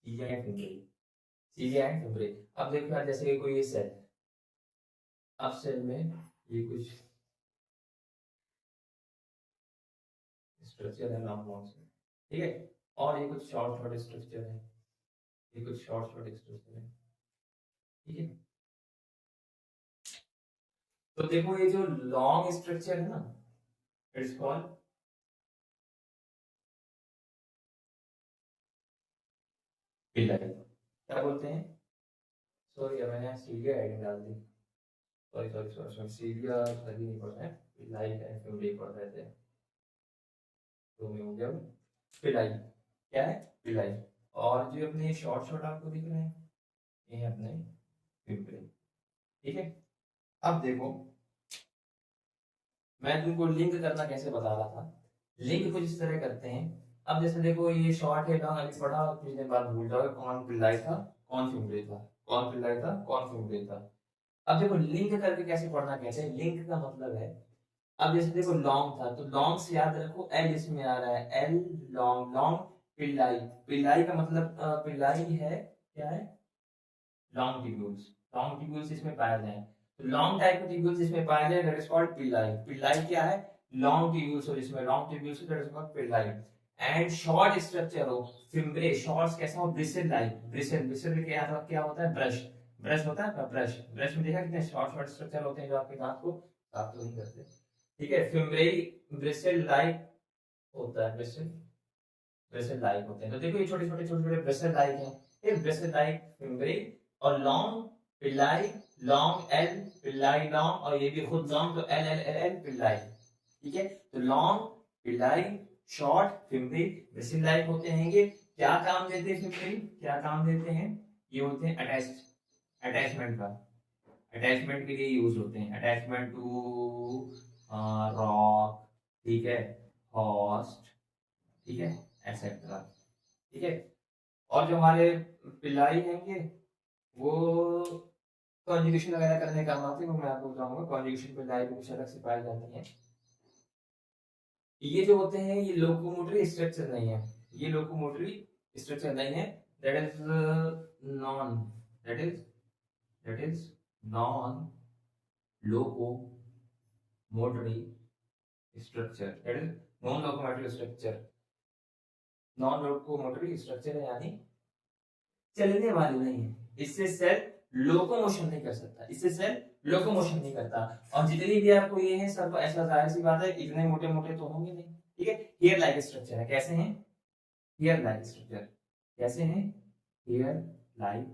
cilia and fimbriae, cilia and fimbriae. अब देखो यार, जैसे कि कोई ये सेल, अब सेल में ये कुछ स्ट्रक्चर है लॉन्ग लॉन्ग से, ठीक है, और ये कुछ शॉर्ट शॉर्ट स्ट्रक्चर है, ये कुछ शॉर्ट शॉर्ट स्ट्रक्चर है, ठीक है। तो देखो ये जो लॉन्ग स्ट्रक्चर है ना, इट्स कॉल्ड पिलर। क्या बोलते हैं? सॉरी मैंने सीरिया हेडिंग डाल दी, sorry sorry sorry sorry, cilia सही नहीं पढ़ रहे हैं, पिलाई है फिर पढ़ रहे थे, तो मैं हो गया पिलाई। क्या है? पिलाई। और जो अपने शॉर्ट शॉर्ट आपको दिख रहे हैं, ये है अपने पिंपल, ठीक है। अब देखो मैं तुमको लिंक करना कैसे बता रहा था, लिंक कुछ इस तरह करते हैं। अब जैसे देखो ये शॉर्ट है लॉन्ग, अभी पढ़ा कुछ दिन बाद भूल जाओगे, कौन पिल्लाई था कौन फिम्बरे था, कौन पिल्लाई था कौन फिम्बरे था। अब देखो लिंक करके कैसे पढ़ना, कैसे लिंक का मतलब है, अब जैसे देखो लॉन्ग था तो लॉन्ग से याद रखो एल इसमें आ रहा है, L long, long Pillai, Pillai का मतलब पिल्लाई है क्या है? लॉन्ग ट्यूब्यूल्स, लॉन्ग ट्यूब्यूल्स इसमें पाए जाए, तो लॉन्ग टाइप के ट्यूब्यूल्स इसमें पाए जाए, that is called Pillai. Pillai क्या है? लॉन्ग ट्यूब्यूल्स, और इसमें long tubules, that is called Pillai. And short structure हो फिम्ब्रे, शॉर्ट कैसा हो? ब्रिसल लाइक, ब्रिसल, ब्रिसल क्या होता है? ब्रश, ब्रश होता है, ब्रश, ब्रश में देखा कितने शॉर्ट शॉर्ट स्ट्रक्चर होते हैं जो आपके दांत को साफ तो नहीं करते, ठीक है। फिम्ब्रे ब्रिसल लाइक होता है, ब्रिसल, ब्रिसल लाइक होते हैं। तो देखो ये छोटे छोटे ब्रिसल लाइक हैं, ये ब्रिसल लाइक फिम्ब्रे। और long Pillai, long L Pillai long, और ये भी खुद लॉन्ग तो L L L L Pillai, ठीक है। तो long Pillai, short fimbriae, bristle like होते हैं। ये क्या काम देते हैं फिम्ब्रे? क्या काम देते हैं? ये होते हैं अटैच, अटैचमेंट का, अटैचमेंट के लिए यूज होते हैं, अटैचमेंट टू रॉक, ठीक है, हॉस्ट, ठीक है, एक्सेट्रा, ठीक है। और जो हमारे पिल्लाई हैं ये, वो कॉन्जुगेशन वगैरह करने काम आते हैं, वो मैं आपको बताऊंगा। कॉन्जुगेशन पे लाइव कुछ अलग से पाई जाती है। ये जो होते हैं ये लोकोमोटरी स्ट्रक्चर नहीं है, ये लोकोमोटरी स्ट्रक्चर नहीं है। That is non that is non locomotory structure, that is non locomotory structure. Non locomotory structure है यानी चलने वाली नहीं है। इससे सेल लोकोमोशन नहीं कर सकता, इससे सेल लोकोमोशन नहीं करता। और जितनी भी आपको ये है सब ऐसा जाहिर सी बात है इतने मोटे मोटे तो होंगे नहीं, ठीक है। हेयर लाइक स्ट्रक्चर है, कैसे हैं हेयर लाइक स्ट्रक्चर, कैसे हैं हेयर लाइक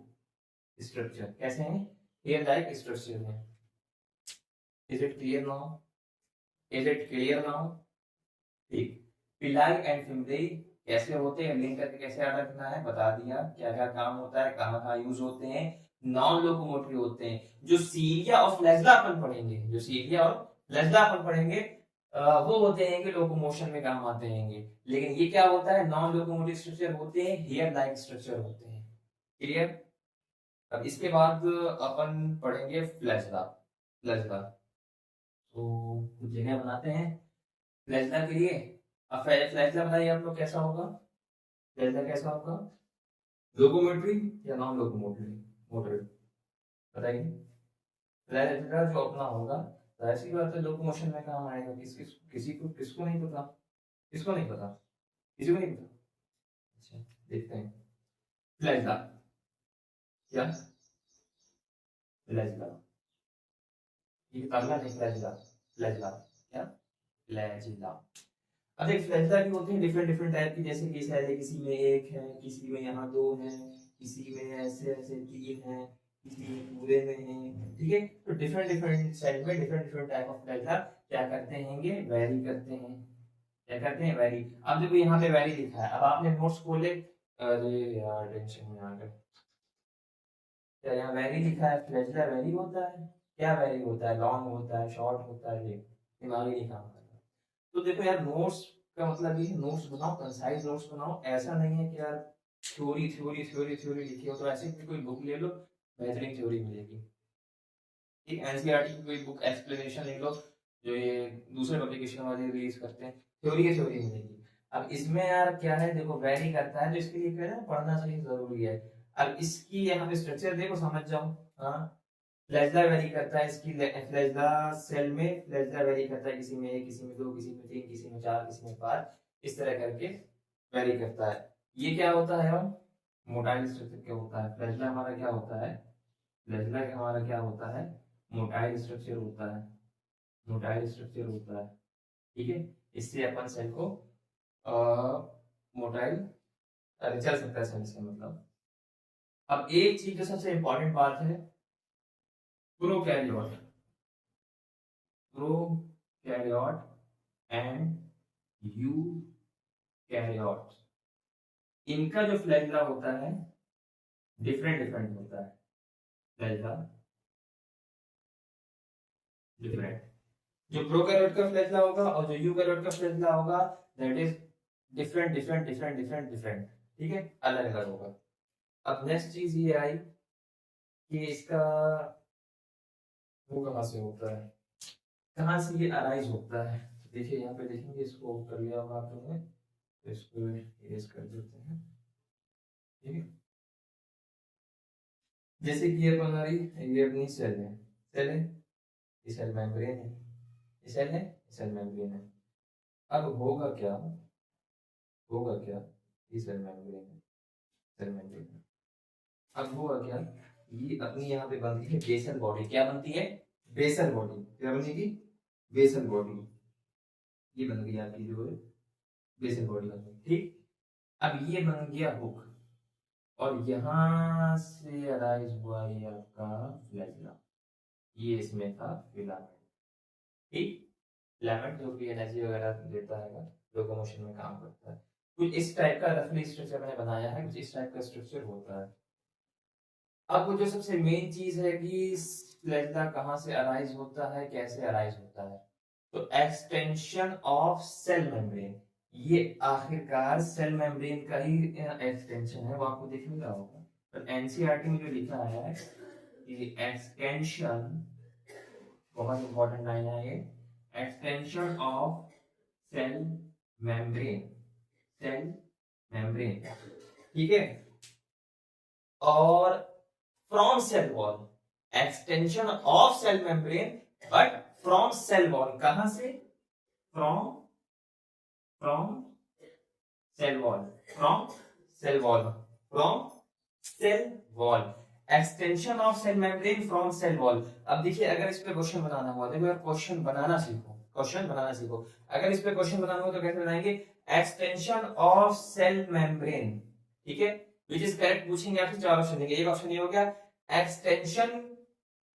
स्ट्रक्चर, कैसे हैं हेयर लाइक स्ट्रक्चर है। Is it clear now, is it clear now, ठीक। पिलाई एंड फिमरी कैसे होते हैं, लिंक करके कैसे याद रखना है बता दिया, क्या क्या काम होता है, कहाँ कहाँ यूज होते हैं। नॉन लोकोमोटरी होते हैं। जो सीलिया और फ्लैजला अपन पढ़ेंगे, जो सीलिया और फ्लैजला अपन पढ़ेंगे वो होते हैं कि लोकोमोशन में काम आते हैं। लेकिन ये क्या होता है, नॉन लोकोमोटिव स्ट्रक्चर होते हैं, हेयर लाइक स्ट्रक्चर होते हैं। क्लियर। अब इसके बाद अपन पढ़ेंगे फ्लैजला। फ्लैजला तो कुछ जगह बनाते हैं फ्लैजला के लिए। अब फ्लैजला बताइए आप लोग कैसा होगा, फ्लैजला कैसा होगा, लोकोमोटरी या नॉन लोकोमोटरी मोटरी बताइए। फ्लैजला जो अपना होगा ऐसी बात है लोकोमोशन में काम आएगा। किसी को किसको नहीं पता, किसको नहीं पता, किसी को नहीं पता। अच्छा देखते हैं फ्लैजला क्या, फ्लैजला ये तगड़ा नहीं, फ्लैजला फ्लैजला क्या, फ्लैजला। अब एक फ्लैजला की होती है डिफरेंट डिफरेंट टाइप की, जैसे कि शायद किसी में एक है, किसी में यहाँ दो है, किसी में ऐसे ऐसे तीन है, किसी में पूरे में है, ठीक है। तो डिफरेंट डिफरेंट साइड में different different type of flagella क्या करते हैं, वैरी करते हैं, क्या करते हैं वैरी। अब देखो यहाँ पे वैरी लिखा है, अब आपने नोट्स खोले, अरे यार टेंशन में आ गए, क्या यहाँ वैरी लिखा है, फ्लैजला वैरी होता है, क्या वैरी होता है, लॉन्ग होता है, शॉर्ट होता है, ये दिमाग ही नहीं काम करता। तो देखो यार नोट्स का मतलब ये नोट्स बनाओ, कंसाइज नोट्स बनाओ। ऐसा नहीं है कि यार थ्योरी थ्योरी थ्योरी थ्योरी लिखी हो, तो ऐसे भी कोई बुक ले लो बेहतरीन थ्योरी मिलेगी। एक एनसीईआरटी की कोई बुक एक्सप्लेनेशन ले लो, जो ये दूसरे पब्लिकेशन वाले रिलीज करते हैं, थ्योरी की थ्योरी मिलेगी। अब इसमें यार क्या है, देखो वैरी करता है तो इसके लिए क्या है पढ़ना सही जरूरी है। अब इसकी यहाँ पे स्ट्रक्चर देखो समझ जाओ। हाँ फ्लैजला वेरी करता है, इसकी फ्लैजला सेल में फ्लैजला वेरी करता है, किसी में एक, किसी में दो, किसी में तीन, किसी में चार, किसी में पांच, इस तरह करके वेरी करता है। ये क्या होता है हम मोटाइल स्ट्रक्चर क्या होता है, फ्लैजला हमारा क्या होता है, फ्लैजला हमारा क्या होता है, मोटाइल स्ट्रक्चर होता है, मोटाइल स्ट्रक्चर होता है, ठीक है। इससे अपन सेल को मोटाइल चल सकता है सेल से मतलब। अब एक चीज जो सबसे इंपॉर्टेंट बात है, प्रोकैरियोट, प्रोकैरियोट एंड यूकैरियोट, इनका जो फ्लैजला होता है डिफरेंट डिफरेंट होता है, फ्लैजला डिफरेंट। जो प्रोकैरियोट का फ्लैजला होगा और जो यूकैरियोट का फ्लैजला होगा that is different different different different different, ठीक है, अलग अलग होगा। अब नेक्स्ट चीज ये आई कि इसका वो कहाँ से होता है, कहाँ से ये अराइज होता है। देखिए यहाँ पे देखेंगे, इसको कर लिया होगा आप लोगों ने, तो इसको इरेज कर देते हैं, ठीक है। जैसे कि ये हमारी ये अपनी सेल है, सेल है, ये सेल मेम्ब्रेन है, ये सेल है, सेल मेम्ब्रेन है। अब होगा क्या, होगा क्या, ये सेल मेम्ब्रेन है, सेल मेम्ब्रेन है। अब होगा क्या, ये अपनी यहाँ पे बनती है बेसल बॉडी, क्या बनती है, बेसल बॉडी, क्या बनेगी, बेसल बॉडी। ये बन गई आपकी जो है बेसल बॉडी बन गई, ठीक। अब ये बन गया हुक, और यहां से अराइज हुआ ये आपका फ्लैजला, ये इसमें था फिलामेंट, ठीक। फिलामेंट जो कि एनर्जी वगैरह देता है, लोकोमोशन में काम करता है। कुछ इस टाइप का रफली स्ट्रक्चर मैंने बनाया है, कुछ इस टाइप का स्ट्रक्चर होता है। अब वो जो सबसे मेन चीज है कि फ्लैजला कहाँ से अराइज होता है, कैसे अराइज होता है, तो एक्सटेंशन ऑफ सेल मेम्ब्रेन, ये आखिरकार सेल मेम्ब्रेन का ही एक्सटेंशन है, वो आपको दिख नहीं रहा होगा। पर एनसीईआरटी में जो लिखा है कि एक्सटेंशन, बहुत इंपॉर्टेंट लाइन है ये, extension of cell membrane, cell membrane, ठीक है, और from cell wall, extension of cell membrane but from cell wall, कहां से, from from cell wall, from cell wall, from cell wall, extension of cell membrane from cell wall. अब देखिए अगर इस पे क्वेश्चन बनाना हुआ, देखो यार क्वेश्चन बनाना सीखो, क्वेश्चन बनाना सीखो। अगर इस पे क्वेश्चन बनाना हो तो कैसे बनाएंगे, एक्सटेंशन ऑफ सेल मेम्ब्रेन, ठीक है, विच इज करेक्ट पूछेंगे आपसे, चार ऑप्शन देंगे, एक ऑप्शन ये हो गया एक्सटेंशन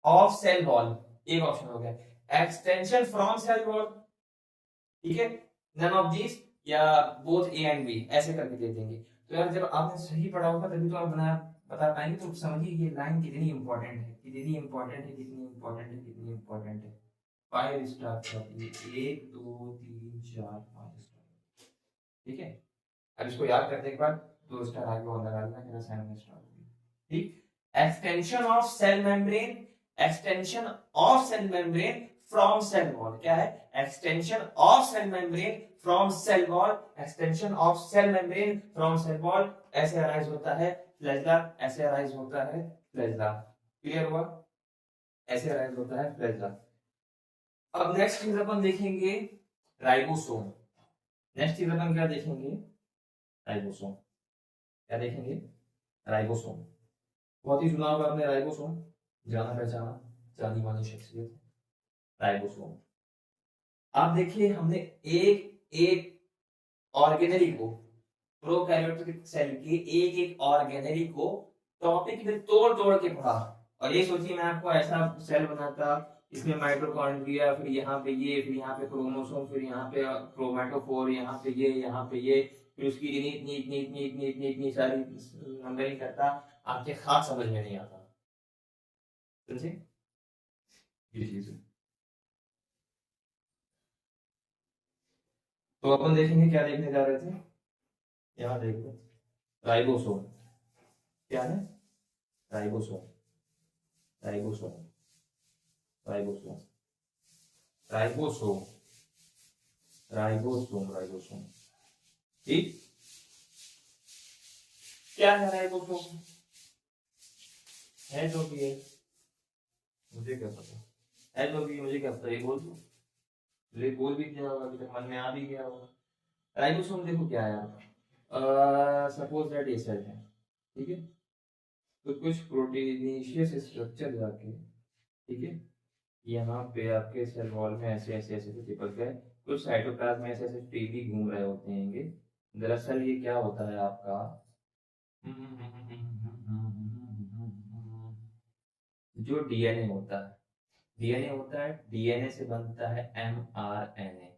ऑफ सेल वॉल, एक ऑप्शन हो गया एक्सटेंशन फ्रॉम सेल वॉल, ठीक है, नन ऑफ दिस या बोथ ए एंड बी, ऐसे करके दे देंगे। तो यार जब आपने सही पढ़ा होगा तभी तो आप बता पाएंगे। तो समझिए ये लाइन कितनी इंपॉर्टेंट है, कितनी इंपॉर्टेंट है, कितनी इंपॉर्टेंट है, कितनी इंपॉर्टेंट है। 5 स्टार, 1 2 3 4 5 स्टार, ठीक है। अब इसको याद करने के बाद 2 स्टार आगे और लगा देना, मेरा 7 स्टार, ठीक। Extension of cell membrane, extension of cell membrane from cell wall, क्या है, extension of cell membrane from cell wall, extension of cell membrane from cell wall, ऐसे अराइज होता है फ्लैजेला, ऐसे अराइज होता है फ्लैजेला, क्लियर हुआ, ऐसे अराइज होता है फ्लैजेला। अब नेक्स्ट चीज अपन देखेंगे राइबोसोम, नेक्स्ट चीज अपन क्या देखेंगे, राइबोसोम, क्या देखेंगे, राइबोसोम, बहुत ही सुना होगा आपने राइबोसोम, जाना पहचाना जानी मानी शख्सियत, राइबोसोम। आप देखिए हमने एक एक ऑर्गेनेली को, प्रोकैरियोटिक सेल के एक एक ऑर्गेनेली को टॉपिक में तोड़ तोड़ के पढ़ा, और ये सोचिए मैं आपको ऐसा सेल बनाता, इसमें माइटोकॉन्ड्रिया, फिर यहाँ पे ये, फिर यहाँ पे क्रोमोसोम, फिर यहाँ पे क्रोमेटोफोर, यहाँ पे ये, यहाँ पे ये, फिर उसकी इतनी सारी नंबरिंग करता, आपके खास समझ में नहीं आता, समझे ये चीज। तो अपन देखेंगे क्या देखने जा रहे थे, यहाँ देखो राइबोसोम, क्या है, ribosome, ribosome, ribosome, ribosome, ribosome, ribosome, ठीक, क्या है राइबोसोम, है जो भी है, मुझे क्या पता, है जो भी, मुझे क्या पता, ये बोल दो, बोल भी दिया होगा, अभी तक मन में आ भी गया होगा। राइबोसोम देखो क्या है आपका, सपोज दैट ये सेल है, ठीक है, तो कुछ प्रोटीनिशियस स्ट्रक्चर जाके, ठीक है, यहाँ पे आपके सेल वॉल में ऐसे ऐसे ऐसे चिपक गए, कुछ साइटोप्लाज्म में ऐसे ऐसे फ्रीली घूम रहे होते हैं, दरअसल ये क्या होता है आपका, जो डीएनए होता है, डीएनए होता है, डीएनए से बनता है एमआरएनए,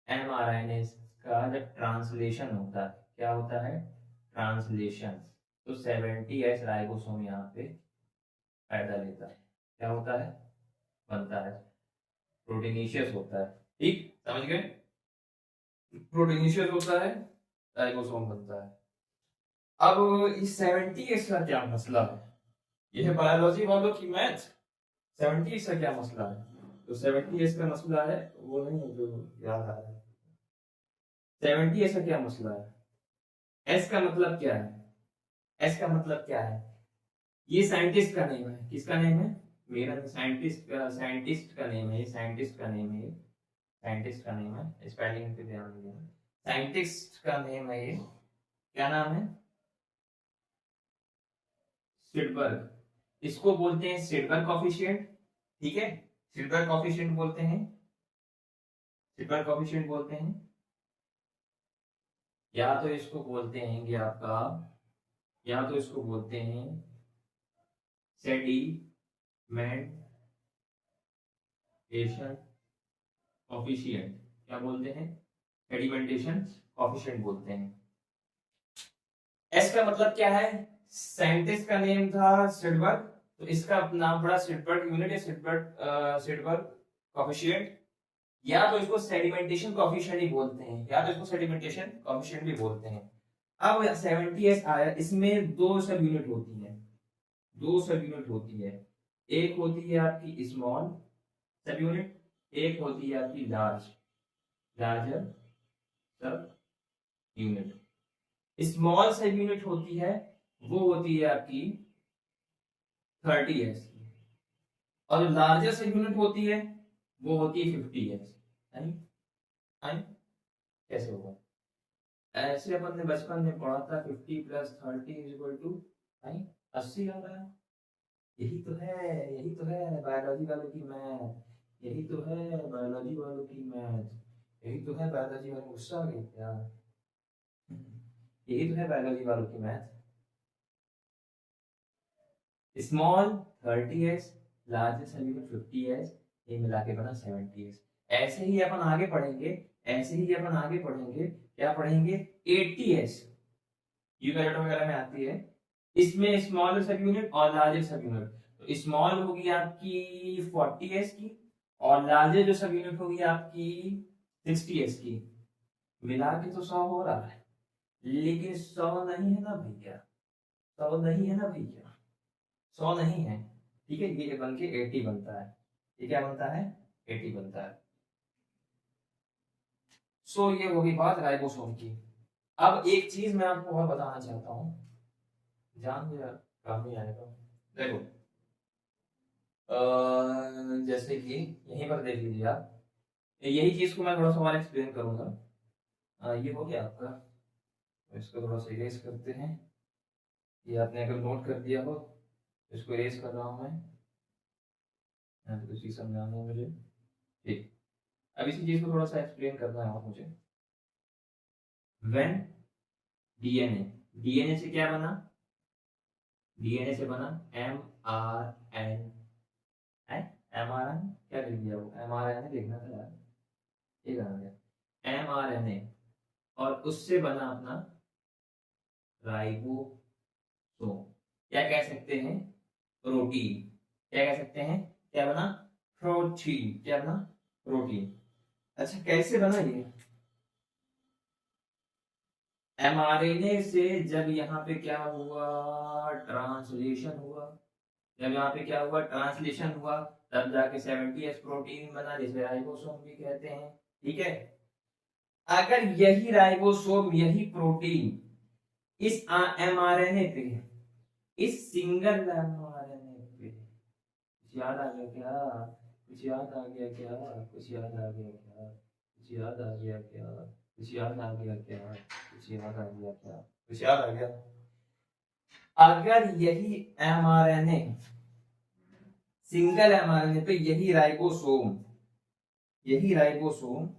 एमआरएनए का जब ट्रांसलेशन होता है, क्या होता है, ट्रांसलेशन, तो 70S राइबोसोम यहाँ पे फायदा लेता है, क्या होता है, बनता है, प्रोटीनिशियस होता है, ठीक, समझ गए, प्रोटीनिशियस होता है, राइबोसोम बनता है। अब इस 70S का क्या मसला है, ये है बायोलॉजी वालों की मैथ, 70S का क्या मसला है, तो 70S का मसला है वो नहीं जो याद आ रहा है, 70S का क्या मसला है, एस का मतलब क्या है, एस का मतलब क्या है, ये साइंटिस्ट का नेम है, किसका नेम है, मेरा साइंटिस्ट का नेम है, साइंटिस्ट का नेम है, साइंटिस्ट का नेम है, स्पेलिंग पे ध्यान देना, साइंटिस्ट का नेम है ये, क्या नाम है, सिडबर्ग, इसको बोलते हैं सिडबर्ग कॉफिशिएंट, ठीक है, सिडबर्ग कॉफिशिएंट बोलते हैं, सिडबर्ग कॉफिशिएंट बोलते हैं, या तो इसको बोलते हैं आपका, या तो इसको बोलते हैं सेडिमेंटेशन कॉफिशिएंट, क्या बोलते हैं, सेडिमेंटेशन कॉफिशिएंट बोलते हैं। एस का मतलब क्या है, साइंटिस्ट का नेम था सिडबर्ग, तो इसका नाम पड़ा सिडबर्ग यूनिट या सिडबर्ग कॉफिशिएंट, या तो इसको सेडिमेंटेशन कॉफिशिएंट ही बोलते हैं, या तो इसको सेडिमेंटेशन कॉफिशिएंट भी बोलते हैं। अब 70S आया, इसमें 2 सब यूनिट होती है, 2 सब यूनिट होती है, एक होती है आपकी स्मॉल सब यूनिट, एक होती है आपकी लार्जर सब यूनिट। स्मॉल सब यूनिट होती है वो होती है आपकी 30s की, और लार्जर सब यूनिट होती है वो होती है 50s। कैसे होगा? ऐसे अपन ने बचपन में पढ़ा था 50 + 30 = 80 आ रहा है। यही तो है बायोलॉजी वालों की मैथ, यही तो है बायोलॉजी वालों की मैथ, यही तो है बायोलॉजी वालों गुस्सा आ गई क्या? यही तो है बायोलॉजी वालों की math. Small 30s, large cellular 50s, ये मिला के बना 70s। ऐसे ही अपन आगे पढ़ेंगे, ऐसे ही अपन आगे पढ़ेंगे, क्या पढ़ेंगे? 80s यूकैरियोट वगैरह में आती है। इसमें स्मॉल सब यूनिट और लार्ज सब यूनिट, तो स्मॉल होगी आपकी 40s की और लार्ज जो सब यूनिट होगी आपकी 60s की। मिला के तो 100 हो रहा है, लेकिन 100 नहीं है ना भैया, 100 नहीं है ना भैया, 100 नहीं है। ठीक है, ये बन के 80 बनता है। ये क्या बनता है? 80 बनता है। सो ये होगी बात राइबोसोम की। अब एक चीज मैं आपको और बताना चाहता हूँ, ध्यान दो यार, काम नहीं आएगा। देखो जैसे कि यहीं पर देख लीजिए आप, यही चीज को मैं थोड़ा सा और एक्सप्लेन करूंगा। ये हो गया आपका, इसको थोड़ा सा इरेज करते हैं। ये आपने अगर नोट कर दिया हो, इसको इरेज कर रहा हूं मैं, तो कुछ चीज समझाना है मुझे। ठीक, अब इसी चीज को थोड़ा सा एक्सप्लेन करना है और मुझे। व्हेन डीएनए, डीएनए से क्या बना? डीएनए से बना mRNA। mRNA क्या लिख दिया? वो mRNA लिखना था यार, ये कहा गया mRNA, और उससे बना अपना राइबोसोम। क्या कह सकते हैं? प्रोटीन। क्या कह सकते हैं? क्या बना? प्रोटीन। क्या बना? प्रोटीन। अच्छा, कैसे बना ये? mRNA से जब यहाँ पे क्या हुआ? ट्रांसलेशन हुआ। जब यहाँ पे क्या हुआ? ट्रांसलेशन हुआ, तब जाके 70s प्रोटीन बना, जिसे राइबोसोम भी कहते हैं। ठीक है, अगर यही राइबोसोम, यही प्रोटीन इस mRNA पे, इस सिंगल mRNA पे, कुछ याद आ गया क्या? कुछ याद आ गया क्या? कुछ याद आ गया क्या? कुछ याद आ गया क्या? कुछ याद आ गया क्या? कुछ याद आ गया क्या? कुछ याद आ गया? अगर यही mRNA, सिंगल mRNA पे यही राइबोसोम, यही राइबोसोम,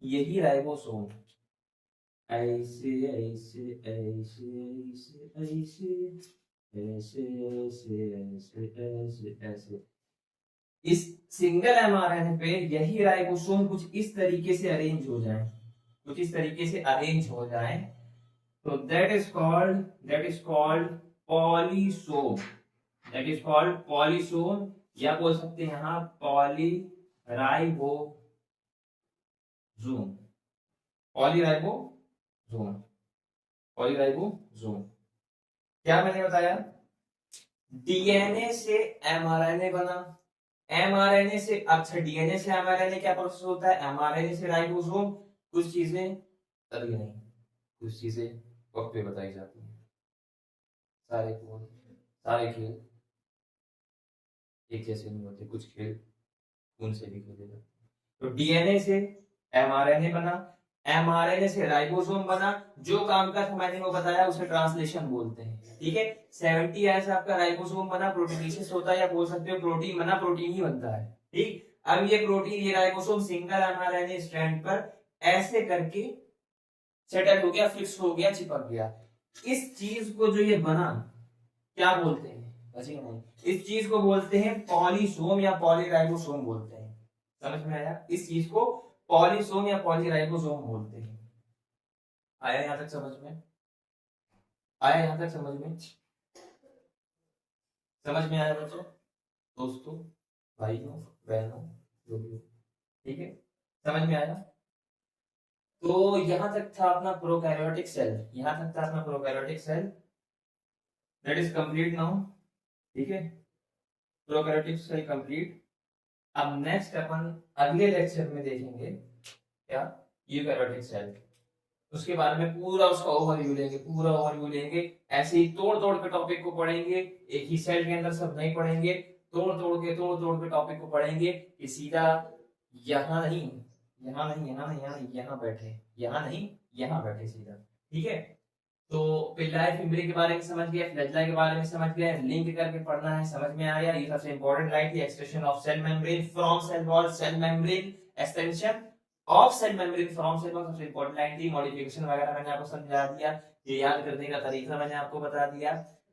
यही राइबोसोम ऐसे ऐसे ऐसे ऐसे ऐसे ऐसे ऐसे ऐसे ऐसे ऐसे, इस सिंगल mRNA पे यही राइबोसोम कुछ इस तरीके से अरेंज हो जाए, कुछ इस तरीके से अरेंज हो जाए, तो that is called polysome. That is called polysome, या बोल सकते हैं यहाँ पॉलीराइबोसोम। Polyribosome, polyribosome. क्या मैंने बताया? डीएनए से एमआरएनए बना, एमआरएनए से, अच्छा डीएनए से एमआरएनए क्या प्रोसेस होता है? एमआरएनए से राइबोसोम। कुछ चीजें तभी नहीं, कुछ चीजें वक्त पे बताई जाती हैं। सारे खेल, सारे खेल एक जैसे नहीं होते, कुछ खेल खून से भी खेले जाते हैं। तो डीएनए से एमआरएनए बना, एमआरएनए से राइबोसोम बना, जो काम का था मैंने वो बताया, उसे ट्रांसलेशन बोलते हैं। ठीक है, 70 ऐसा आपका राइबोसोम बना, प्रोटीनेसिस होता है, या बोल सकते हो प्रोटीन बना, प्रोटीन ही बनता है। ठीक, अब ये प्रोटीन, ये राइबोसोम सिंगल एमआरएनए स्ट्रैंड पर ऐसे करके सेटल हो गया, फिक्स हो गया, चिपक गया। इस चीज को जो ये बना, क्या बोलते हैं? बचेगा नहीं, इस चीज को बोलते हैं पॉलीसोम या पॉलीराइबोसोम बोलते हैं। समझ में आया? इस चीज को पॉलीसोम या पॉलीराइबोसोम बोलते हैं। आया यहां तक समझ में? आया यहां तक समझ में? समझ में आया बच्चों, दोस्तों, भाइयों, बहनों, जो भी हो? ठीक है, समझ में आया? तो यहां तक था अपना प्रोकैरियोटिक सेल, यहां तक था अपना prokaryotic cell. That is complete now. ठीक है, प्रोकैरियोटिक सेल कंप्लीट। अब नेक्स्ट अपन अगले लेक्चर में देखेंगे क्या, यूकैरियोटिक सेल, उसके बारे में पूरा उसका ओवरव्यू लेंगे, पूरा ओवरव्यू लेंगे। ऐसे ही तोड़ तोड़ के टॉपिक को पढ़ेंगे, एक ही सेल के अंदर सब नहीं पढ़ेंगे, तोड़ तोड़ के टॉपिक को पढ़ेंगे कि सीधा यहाँ नहीं, यहाँ नहीं, यहाँ नहीं, यहाँ नहीं, यहाँ बैठे, यहाँ नहीं, यहाँ बैठे सीधा। ठीक है, तो पिल्लाई फिब्रिल के बारे में समझ गए, फ्लैजेला के बारे में समझ गए, लिंक करके पढ़ना है, समझ में आया। ये सबसे इंपॉर्टेंट लाइट थी, extension of cell membrane from cell wall, cell membrane extension of cell membrane from cell wall सबसे इंपॉर्टेंट लाइन थी। मॉडिफिकेशन वगैरह मैंने आपको समझा दिया, ये याद करने का तरीका मैंने आपको बता दिया।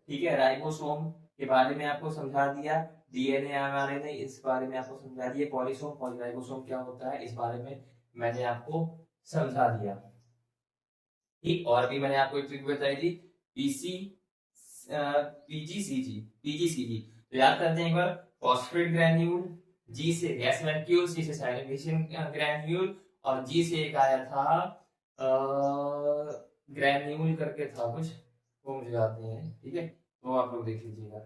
ठीक है, राइबोसोम के बारे में आपको समझा दिया, डीएनए एमआरएनए इस बारे में आपको समझा दिया, पॉलीसोम पॉलीराइबोसोम क्या होता है इस बारे में मैंने आपको समझा दिया। ठीक, और भी मैंने आपको एक ट्रिक बताई थी, पीजीसीजी। तो याद करते हैं एक बार, फॉस्फेट ग्रैन्यूल, जी से गैस वैक्यूल, सी से साइलोवेशन ग्रैन्यूल, और जी से एक आया था ग्रैन्यूल करके था कुछ, वो मुझे याद नहीं है। ठीक है, तो आप लोग देख लीजिएगा।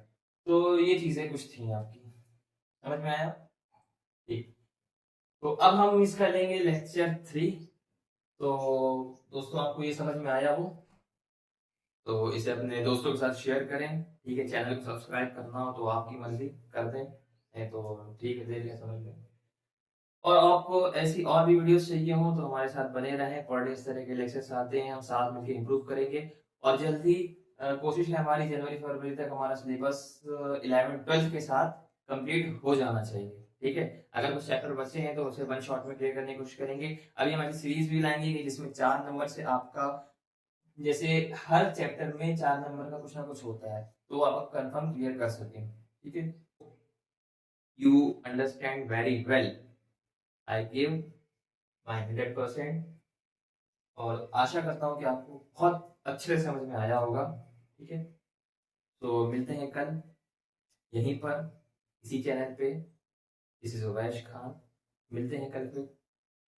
तो ये चीजें कुछ थी आपकी, समझ में आया? ठीक, तो अब हम इसका लेंगे लेक्चर 3। तो दोस्तों आपको ये समझ में आया हो तो इसे अपने दोस्तों के साथ शेयर करें। ठीक है, चैनल को सब्सक्राइब करना हो तो आपकी मर्जी कर दें, नहीं तो ठीक है, देख लें, समझ लें। और आपको ऐसी और भी वीडियोस चाहिए हो तो हमारे साथ बने रहें, पर डे इस तरह के लेक्चर्स आते हैं, हम साथ मिलकर इंप्रूव करेंगे। और जल्दी कोशिश है हमारी जनवरी फरवरी तक हमारा सिलेबस 11-12 के साथ कंप्लीट हो जाना चाहिए। ठीक है, अगर कुछ चैप्टर बचे हैं तो उसे वन शॉट में क्लियर करने की कोशिश करेंगे। अभी हमारी सीरीज भी लाएंगे जिसमें 4 नंबर से आपका, जैसे हर चैप्टर में 4 नंबर का कुछ ना कुछ होता है, तो आप कंफर्म क्लियर कर सकें। ठीक है, you understand very well, I give my 100%, और आशा करता हूँ कि आपको बहुत अच्छे से समझ में आया होगा। ठीक है, तो मिलते हैं कल यहीं पर इसी चैनल पे। दिस इज उवैश खान, मिलते हैं कल पे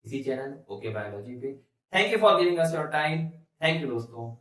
इसी चैनल ओके बायोलॉजी पे। Thank you for giving us your time, thank you दोस्तों।